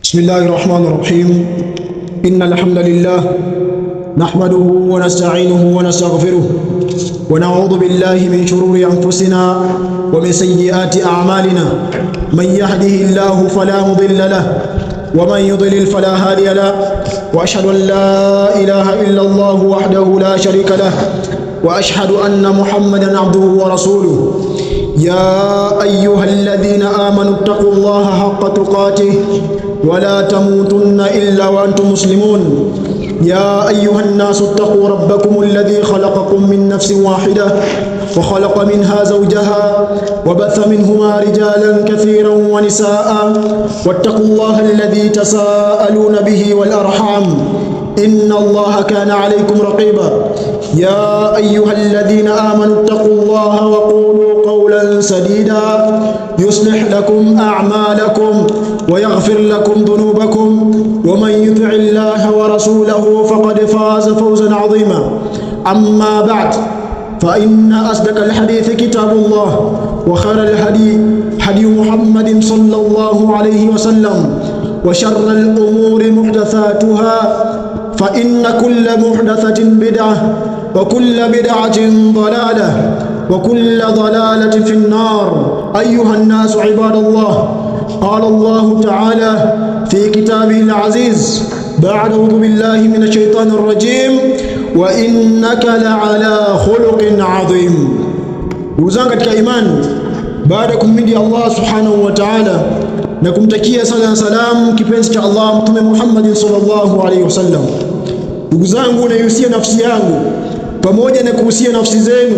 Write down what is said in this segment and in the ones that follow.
بسم الله الرحمن الرحيم. إن الحمد لله نحمده ونستعينه ونستغفره ونعوذ بالله من شرور أنفسنا ومن سيئات أعمالنا. من يهده الله فلا مضل له ومن يضلل فلا هادي له، وأشهد أن لا إله إلا الله وحده لا شريك له، وأشهد أن محمدا عبده ورسوله. يا أيها الذين آمنوا اتقوا الله حق تقاته ولا تموتن إلا وأنتم مسلمون. يا أيها الناس اتقوا ربكم الذي خلقكم من نفس واحدة وخلق منها زوجها وبث منهما رجالا كثيرا ونساء، واتقوا الله الذي تساءلون به والأرحام إن الله كان عليكم رقيبا. يا أيها الذين آمنوا اتقوا الله وقولوا قولا سديدا يصلح لكم أعمالكم ويغفر لكم ذنوبكم، ومن يطع الله ورسوله فقد فاز فوزا عظيما. أما بعد، فإن أصدق الحديث كتاب الله، وخير الهدي هدي محمد صلى الله عليه وسلم، وشر الأمور محدثاتها، فإن كل محدثة بدعة وكل بدعة ضلالة وكل ضلالة في النار. أيها الناس عباد الله، قال الله تعالى في كتابه العزيز بعد أعوذ بالله من الشيطان الرجيم: وإنك لعلى خلق عظيم. Uzanga katika imani, baada ya kumhimidi Allah subhanahu wa ta'ala na kumtakia sala na salam kipenzi cha Allah Mtume Muhammad sallallahu alaihi wasallam, ndugu zangu, naihusia nafsi yangu pamoja na kuhusia nafsi zenu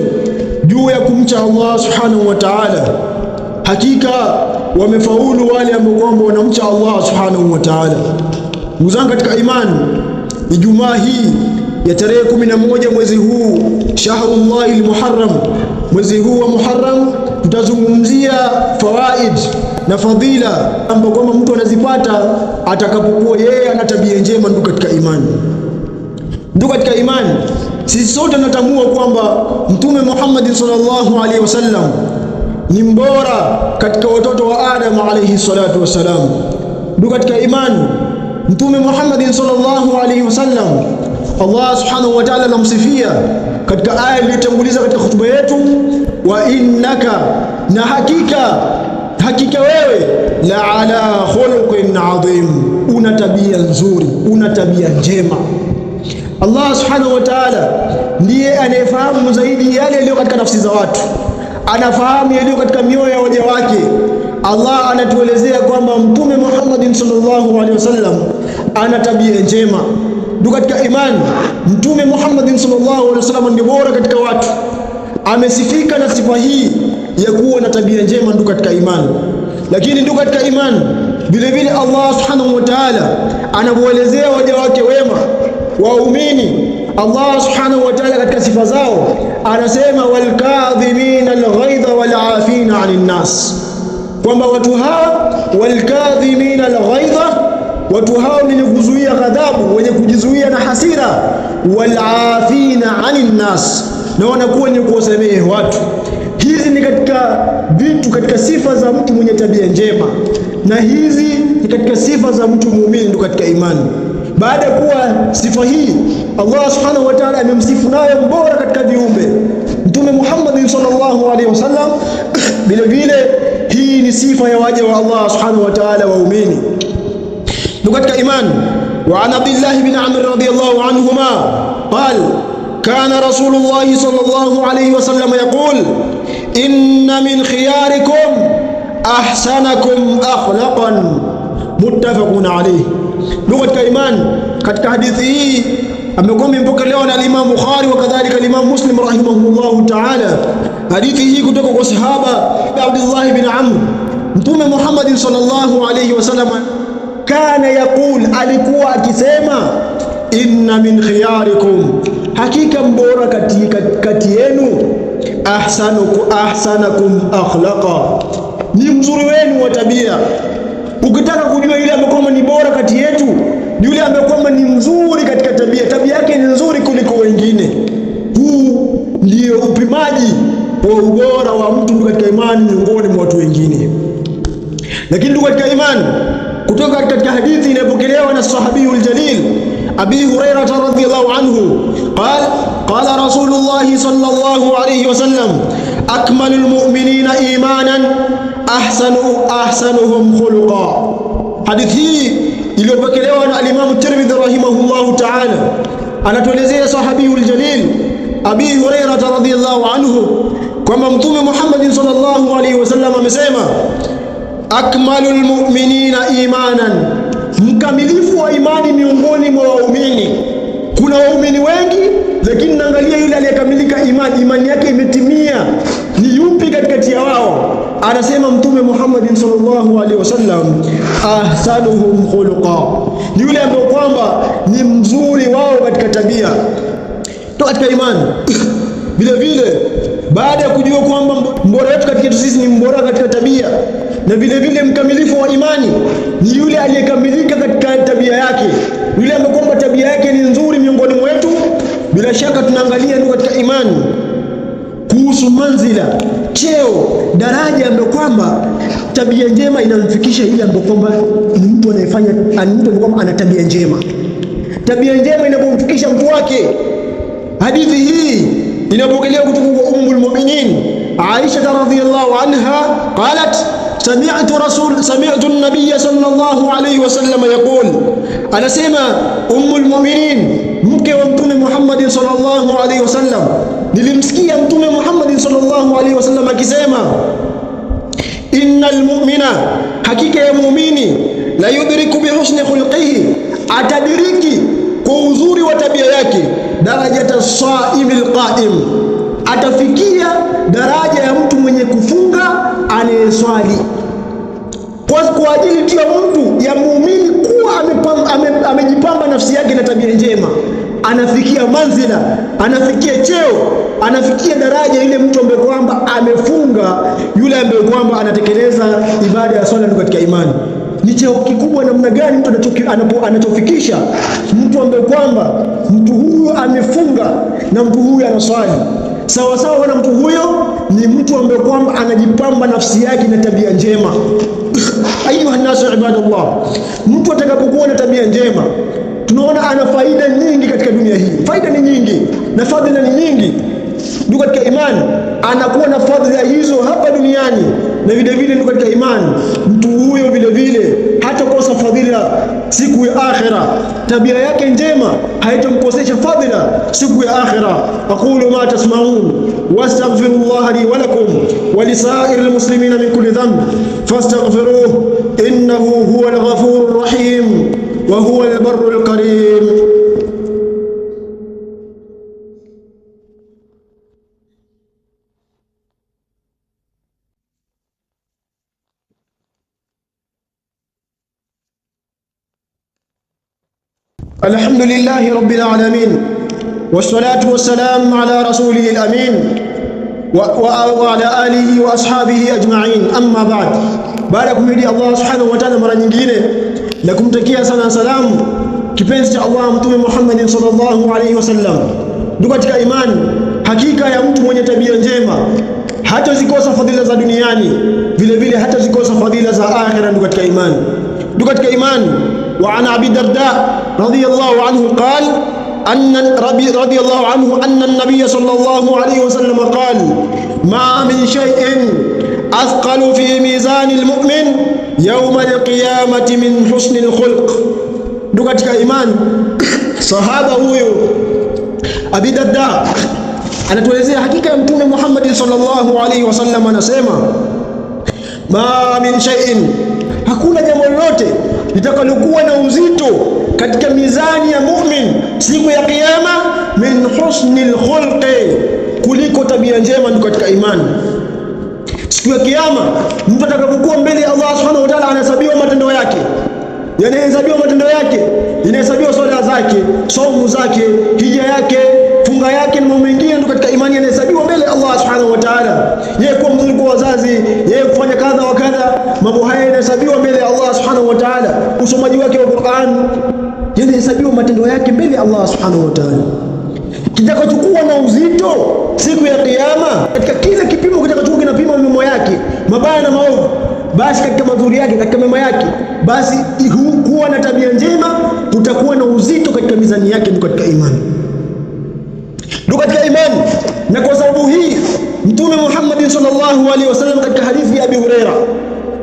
juu ya kumcha Allah subhanahu wa ta'ala. Hakika wamefaulu wale ambao kwamba wanamcha Allah subhanahu wa ta'ala. Ndugu zangu katika imani, Ijumaa hii ya tarehe 11 mwezi huu Shahrullahi al-Muharram, mwezi huu wa Muharram, tutazungumzia fawaid na fadhila ambapo kwamba mtu anazipata atakapokuwa yeye ana tabia njema. Ndugu katika imani, ndugu katika imani, sisi sote tunatambua kwamba Mtume Muhammad sallallahu alaihi wasallam ni mbora katika watoto wa Adam alayhi salatu wasalam. Ndugu katika imani, Mtume Muhammad sallallahu alaihi wasallam Allah subhanahu wa ta'ala anamsifia katika aya iliyotanguliza katika hutuba yetu: wa innaka, na hakika wewe, la ala khuluqin adhim, una tabia nzuri, una tabia njema. Allah subhanahu wa ta'ala ndiye anayefahamu zaidi yale yaliyo katika nafsi za watu, anafahamu yaliyo katika mioyo ya waja wake. Allah anatuelezea kwamba Mtume Muhammad sallallahu alaihi wasallam ana tabia njema. Ndugu katika imani, Mtume Muhammad sallallahu alaihi wasallam ndiye bora katika watu, amesifika na sifa hii ya kuwa na tabia njema. Ndugu katika imani, lakini ndugu katika imani, vile vile Allah subhanahu wa ta'ala anapoelezea waja wake wema waumini, Allah subhanahu wa ta'ala katika sifa zao anasema walkadhimina alghaidha walafina anin nas, kwamba watu hawa walkadhimina alghaidha, watu hao wenye kuzuia ghadhabu, wenye kujizuia na hasira, walafina anin nas, na wanakuwa wenye kuwasamehe watu. Hizi ni katika vitu, katika sifa za mtu mwenye tabia njema, na hizi ni katika sifa za mtu muumini. Ndio katika imani, baada ya kuwa sifa hii Allah subhanahu wa ta'ala amemsifu nayo mbora katika viumbe Mtume Muhammad sallallahu alaihi wasallam, vile vile hii ni sifa ya waja wa Allah subhanahu wa ta'ala waumini. Ndio katika imani, wa an Abdullah bin Amr radiyallahu anhuma qala kana Rasulullah sallallahu alaihi wasallam yaqul inna min khiyarikum ahsanakum akhlaqan, muttafaqun alayhi. Ndio katika imani, katika hadithi hii amekuwa mpokelewa na Imam Bukhari wa kadhalika Imam Muslim rahimahullahu ta'ala. Hadithi hii kutoka kwa sahaba Abdullah bin Amr, Mtume Muhammad sallallahu alayhi wasallam kana yaqul, alikuwa akisema, inna min khiyarikum, hakika mbora kati yenu, ahsanakum akhlaqa, ni mzuri wenu wa tabia. Ukitaka kujua yule ambaye ni bora kati yetu, yule ambaye ni mzuri katika tabia, tabia yake ni nzuri kuliko wengine. Huu ndio upimaji wa ubora wa mtu katika imani miongoni mwa watu wengine. Lakini ndugu katika imani, kutoka katika hadithi Abi Hurairah radhiyallahu anhu qala Rasulullah sallallahu alayhi wasallam akmalul mu'minina imanan ahsanuhum khuluqa. Hadithi hii iliyopokelewa na al-Imam Tirmidhi rahimahullahu ta'ala, anatuelezea sahabiyul jalil Abi Hurairah radhiyallahu anhu kwamba Mtume Muhammad sallallahu alayhi wasallam amesema akmalul mu'minina imanan, mkamilifu wa imani miongoni mwa waumini. Kuna waumini wengi, lakini naangalia yule aliyekamilika imani yake imetimia ni yupi katikati ya wao? Anasema Mtume Muhammad sallallahu alaihi wasallam ahsanuhum khuluqa, ni yule ambaye kwamba ni mzuri wao katika tabia to katika imani. Vile vile baada ya kujua kwamba mbora wetu katika sisi ni mbora katika tabia, na vile vile mkamilifu wa imani ni yule aliyekamilika katika tabia yake, yule ambaye kwamba tabia yake ni nzuri miongoni mwetu. Bila shaka tunaangalia ndio katika imani kuhusu manzila, cheo, daraja ambayo kwamba tabia njema inamfikisha ile ambayo kwamba ni mtu anayefanya, mtu kwamba ana tabia njema. Tabia njema inapomfikisha mtu wake. Hadithi hii inapokelewa kutoka kwa Ummul Mu'minin Aisha radhiyallahu anha qalat sami'tu an-nabiy sallallahu alayhi wasallam yaqul, anasema Ummul Mu'minin mke wa Mtume Muhammad sallallahu alayhi wasallam, nilimsikia Mtume Muhammad sallallahu alayhi wasallam akisema innal mu'mina, hakika ya muumini, la yudriku bi husni khulqihi, atadiriki kwa uzuri wa tabia yake, darajata saimil qa'im, atafikia daraja ya mtu mwenye kufunga anayeswali. Kwa ajili tu ya mtu ya muumini kuwa amejipamba nafsi yake na tabia njema, anafikia manzila, anafikia cheo, anafikia daraja ile mtu ambaye kwamba amefunga, yule ambaye kwamba anatekeleza ibada ya swala katika imani. Ni cheo kikubwa namna gani mtu anachofikisha mtu ambaye kwamba mtu huyo amefunga na mtu huyo anaswali sawa sawa, na mtu huyo ni mtu ambaye kwamba anajipamba nafsi yake na tabia njema. Ayuha nasu ibadallah, mtu atakapokuwa na tabia njema tunaona ana faida nyingi katika dunia hii. Faida ni nyingi na fadhila ni nyingi. Ndio katika imani anakuwa na fadhila hizo hapa duniani, na vile vile ndio katika imani mtu huyo vile vile hatakosa fadhila siku ya akhira. Tabia yake njema haitamkosesha fadhila siku ya akhira. Aqulu ma tasma'un wastaghfirullaha li wa lakum wa lisairil muslimina min kulli dhanb fastaghfiruhu innahu huwal ghafurur rahim wa huwal barrul karim. الحمد لله رب العالمين والصلاة والسلام على رسوله الأمين وعلى آله وأصحابه أجمعين. أما بعد, baada kumhimidi Allah subhanahu wa ta'ala mara nyingine na kumtakia sana salamu kipenzi cha Allah Mtume Muhammad sallallahu alayhi wasallam. Ndugu katika imani, hakika ya mtu mwenye tabia njema hatazikosa fadhila za duniani, vile vile hatazikosa fadhila za akhira. Ndugu katika imani, وعن أبي الدرداء رضي الله عنه قال رضي الله عنه أن النبي صلى الله عليه وسلم قال ما من شيء أثقل في ميزان المؤمن يوم القيامة من حسن الخلق. ndugu katika imani, sahaba huyo Abi Darda anatuelezea hakika ya Mtume Muhammad sallallahu alaihi wasallam, anasema ma min shay'in, hakuna jambo lolote litakalokuwa na uzito katika mizani ya mu'min siku ya kiyama min husnil khulqi, kuliko tabia njema. Ndio katika imani, siku ya kiyama mtu atakapokuwa mbele ya Allah subhanahu wa ta'ala anahesabiwa matendo yake, inahesabiwa swala zake, saumu zake, hija yake, funga yake na mambo mengine. Ndio katika imani yanahesabiwa mbele ya Allah subhanahu wa ta'ala. Yeye kuwa mzuri kwa wazazi, yeye kufanya kadha wa kadha, mambo haya yanahesabiwa mbele ya Allah subhanahu wa ta'ala. Usomaji wake wa Qur'an yanahesabiwa matendo yake mbele ya Allah subhanahu wa ta'ala. Kitakachokuwa na uzito siku ya kiyama katika kile kipimo kitakachokuwa kinapima mema yake, mabaya na maovu, basi katika mazuri yake, katika mema yake, basi kuwa na tabia njema kutakuwa na uzito katika mizani yake, ndio katika imani, ndio katika imani. Na kwa sababu hii Mtume Muhammad sallallahu alaihi wasallam katika hadithi ya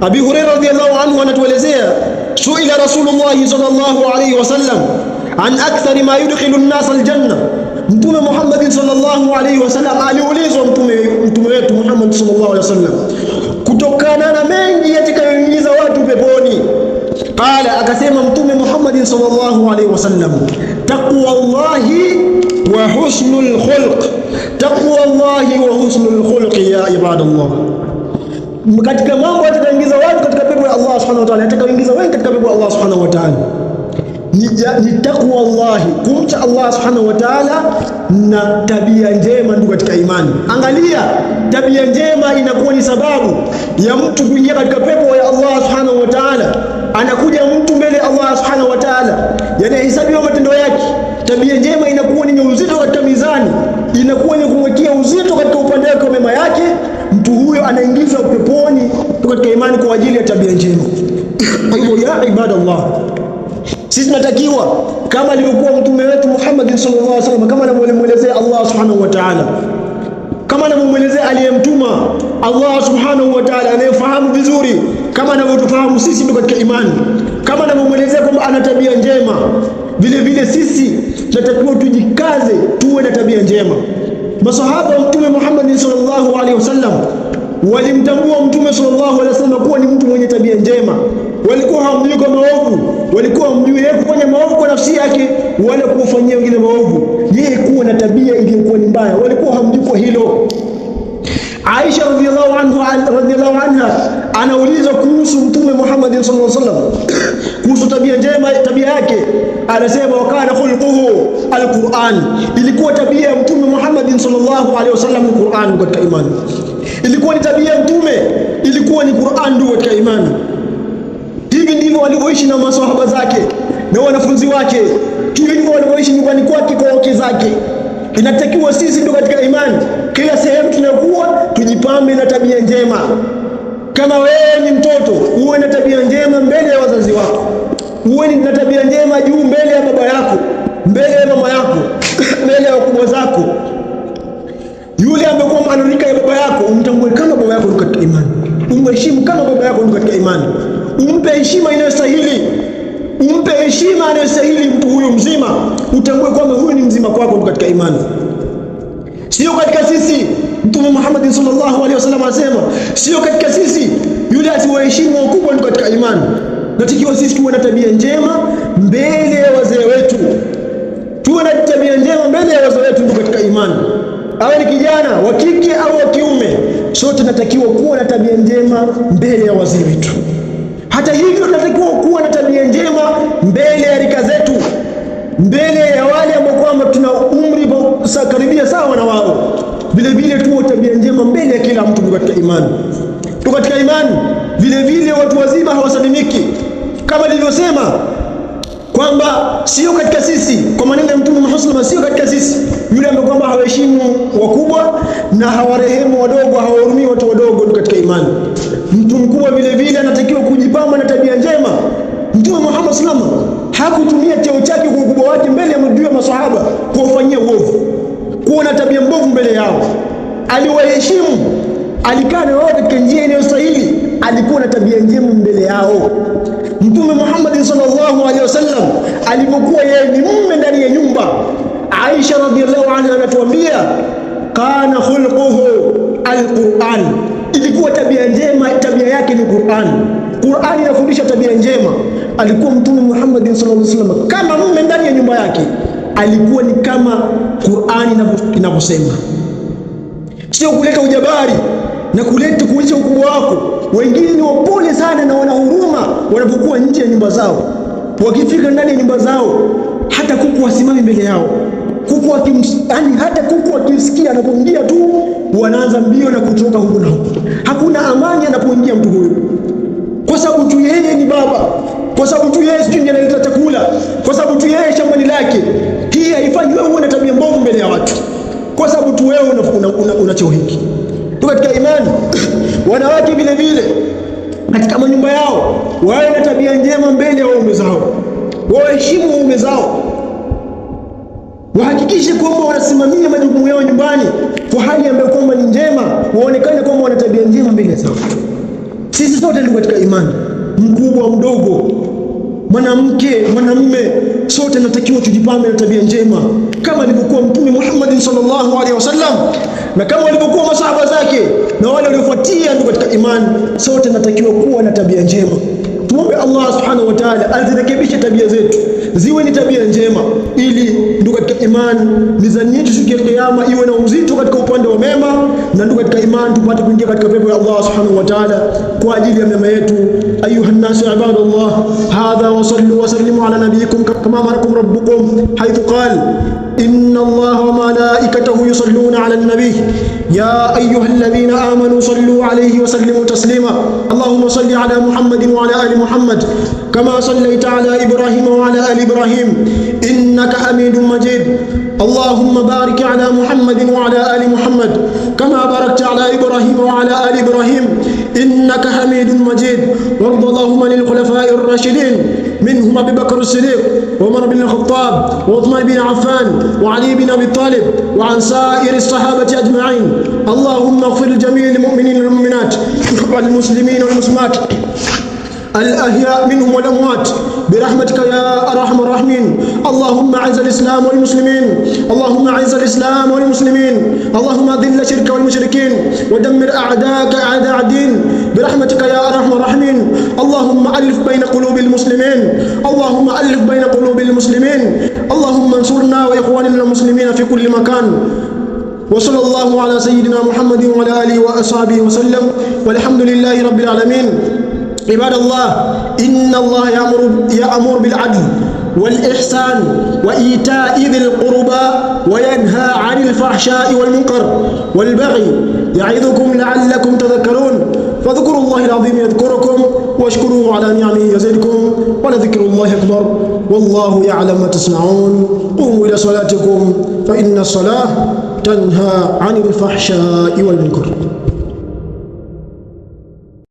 Abi Huraira radhiyallahu anhu anatuelezea, suila Rasulullah sallallahu alaihi wasallam an akthari ma yudkhilu an-nas al-janna. Mtume Muhammad sallallahu alaihi wasallam aliulizwa, mtume wetu Muhammad sallallahu alaihi wasallam, kutokana na mengi yatakayoingiza watu peponi. Qala, akasema Mtume Muhammad sallallahu alaihi wasallam, taqwallahi wa husnul khulq. Taqwallahi wa husnul khulq ya ibadallah. Katika mambo yatakayoingiza watu katika pepo ya Allah subhanahu wa ta'ala, yatakayoingiza wengi katika pepo ya Allah subhanahu wa ta'ala ni taqwa Allah, kumcha Allah subhanahu wa ta'ala na tabia njema, ndio katika imani. Angalia, tabia njema inakuwa ni sababu ya mtu kuingia katika pepo ya Allah subhanahu wa ta'ala. Anakuja mtu mbele Allah subhanahu wa ta'ala, yanahesabiwa matendo yake. Tabia njema inakuwa ni uzito katika mizani, inakuwa ni kumwekea uzito katika upande wake wa mema yake. Mtu huyo anaingizwa peponi katika imani kwa ajili ya tabia njema. Kwa hivyo ya ibadallah, sisi tunatakiwa kama alivyokuwa mtume wetu Muhammad sallallahu alaihi wasallam, kama anamuelezea Allah subhanahu wa ta'ala, kama anamuelezea aliyemtuma Allah subhanahu wa ta'ala, anayefahamu vizuri kama anavyotufahamu sisi ndio katika imani, kama anamuelezea kwamba ana tabia njema, vile vile sisi tunatakiwa tujikaze tuwe na tabia njema. Masahaba wa Mtume Muhammad sallallahu alaihi wasallam walimtambua Mtume sallallahu alaihi wasallam kuwa ni mtu mwenye tabia njema. Walikuwa hawamjui kwa maovu, walikuwa hawamjui yeye kufanya maovu kwa nafsi yake wala kuwafanyia wengine maovu, yeye kuwa na tabia iliyokuwa ni mbaya, walikuwa hawamjui kwa hilo. Aisha radhiallahu anha anaulizwa kuhusu Mtume Muhammad sallallahu alaihi wasallam, kuhusu tabia njema, tabia yake, anasema wakana khulquhu alquran. Ilikuwa tabia ya Mtume Muhammad sallallahu alaihi wasallam ni Qur'an katika imani. Ilikuwa ni tabia ya Mtume, ilikuwa ni Qur'an ndio katika imani. Hivi ndivyo walivyoishi na maswahaba zake na wanafunzi wake, hivi ndivyo walivyoishi nyumbani kwake kwa wake zake. Inatakiwa sisi ndio katika imani, kila sehemu tunakuwa tujipambe na tabia njema. Kama wewe ni mtoto, uwe na tabia njema mbele ya wazazi wako, uwe na tabia njema juu mbele ya baba yako, mbele ya mama yako, mbele ya wakubwa zako. Yule amekuwa anarika ya baba yako, umtambue kama baba yako ndio katika imani, umheshimu kama baba yako ndio katika imani, umpe heshima inayostahili, umpe heshima anayostahili mtu huyo mzima, utambue kwamba huyu ni mzima kwako ndio katika imani. Sio katika sisi. Mtume Muhammad sallallahu alaihi wasallam anasema, sio katika sisi yule asiwaheshimu wakubwa ndio katika imani. Natakiwa sisi tuwe na tabia njema mbele ya wazee wetu, tuwe na tabia njema mbele ya wazee wetu ndio katika imani. Awe ni kijana wa kike au wa kiume, sote tunatakiwa kuwa na tabia njema mbele ya wazee wetu. Hata hivyo tunatakiwa kuwa na tabia njema mbele ya rika zetu, mbele ya wale ambao kwamba tuna umri karibia sawa na wao. Vile vile tuwe tabia njema mbele ya kila mtu katika imani. Tu katika imani vile vile watu wazima hawasalimiki, kama nilivyosema kwamba sio katika sisi, kwa maneno ya Mtume Muhammad, sio katika sisi yule ambaye kwamba hawaheshimu wakubwa na hawarehemu wadogo, hawahurumii watu wadogo katika imani. Mtu mkubwa vile vile anatakiwa kujipamba na tabia njema. Mtume Muhammad sallallahu alaihi wasallam hakutumia cheo chake kwa ukubwa wake mbele ya maswahaba kuwafanyia uovu, kuwa na tabia mbovu mbele yao. Aliwaheshimu, alikaa na wao katika njia inayostahili, alikuwa na tabia njema mbele yao. Mtume Muhammad sallallahu alaihi wasallam alipokuwa yeye ni mume ndani ya nyumba, Aisha radhiallahu anha anatuambia kana khulquhu alquran, ilikuwa tabia njema, tabia yake ni Qur'an. Qur'an inafundisha tabia njema. Alikuwa Mtume Muhammad sallallahu alaihi wasallam kama mume ndani ya nyumba yake, alikuwa ni kama Qur'an inavyosema, sio kuleta ujabari na kuleta kuonyesha ukubwa wako. Wengine ni wapole sana na wana huruma wanapokuwa nje ya nyumba zao, wakifika ndani ya nyumba zao hata kuku wasimame mbele yao, kuku hata kuku akisikia anapoingia tu wanaanza mbio na kutoka huko na huko. Hakuna amani anapoingia mtu huyo, kwa sababu tu yeye ni baba, kwa sababu tu yeye ndiye analeta chakula, kwa sababu tu yeye shambani lake. Hii haifanyi wewe uwe na tabia mbovu mbele ya watu, kwa sababu tu wewe una cheo hiki. Katika imani wanawake vile vile katika manyumba yao wawe na tabia njema mbele ya waume zao. waheshimu waume zao, wahakikishe kwamba wanasimamia majukumu yao nyumbani kwa hali ambayo kwamba ni njema, waonekane kwamba wana tabia njema mbele zao. Sisi sote ni katika imani, mkubwa mdogo, mwanamke mwanamume, sote tunatakiwa tujipambe na tabia njema kama alivyokuwa Mtume Muhammad sallallahu alaihi wasallam na kama walivyokuwa masahaba zake na wale waliofuatia ndio katika imani. Sote tunatakiwa kuwa na tabia njema. Tuombe Allah subhanahu wa ta'ala azirekebishe tabia zetu ziwe ni tabia njema, ili ndio katika imani mizani yetu siku ya kiyama iwe na uzito katika upande wa mema, na ndio katika imani tupate kuingia katika pepo ya Allah subhanahu wa ta'ala kwa ajili ya mema yetu. Ayuha an-nasu ibadallah, hadha wa sallu wa sallimu ala nabiyikum kama amarakum rabbukum haythu qala inna Allaha wa malaikatahu yusalluna ala an-nabi ya ayyuhalladhina amanu sallu alayhi wa sallimu taslima. Allahumma salli ala Muhammadin wa ala ali Muhammad kama sallaita ala Ibrahim wa ala ali إبراهيم إنك حميد مجيد. اللهم بارك على محمد وعلى آل محمد كما باركت على إبراهيم وعلى آل إبراهيم إنك حميد مجيد. وارض اللهم للخلفاء الراشدين منهم أبي بكر الصديق وعمر بن الخطاب وعثمان بن عفان وعلي بن أبي طالب وعن سائر الصحابة أجمعين. اللهم اغفر لجميع المؤمنين والمؤمنات والمسلمين والمسلمات الأحياء منهم والأموات برحمتك يا أرحم الراحمين. اللهم أعز الإسلام والمسلمين، اللهم أعز الإسلام والمسلمين، اللهم أذل الشرك والمشركين ودمر أعداءك أعداء الدين برحمتك يا أرحم الراحمين. اللهم ألف بين قلوب المسلمين، اللهم ألف بين قلوب المسلمين، اللهم انصرنا وإخواننا المسلمين في كل مكان. وصلى الله على سيدنا محمد وعلى آله وأصحابه وسلم، والحمد لله رب العالمين. عباد الله، إن الله يأمر بالعدل والإحسان وإيتاء ذي القربى وينهى عن الفحشاء والمنكر والبغي يعظكم لعلكم تذكرون. فاذكروا الله العظيم يذكركم واشكروه على نعمه يزدكم ولذكر الله أكبر والله يعلم ما تصنعون. قوموا إلى صلاتكم فإن الصلاة تنهى عن الفحشاء والمنكر.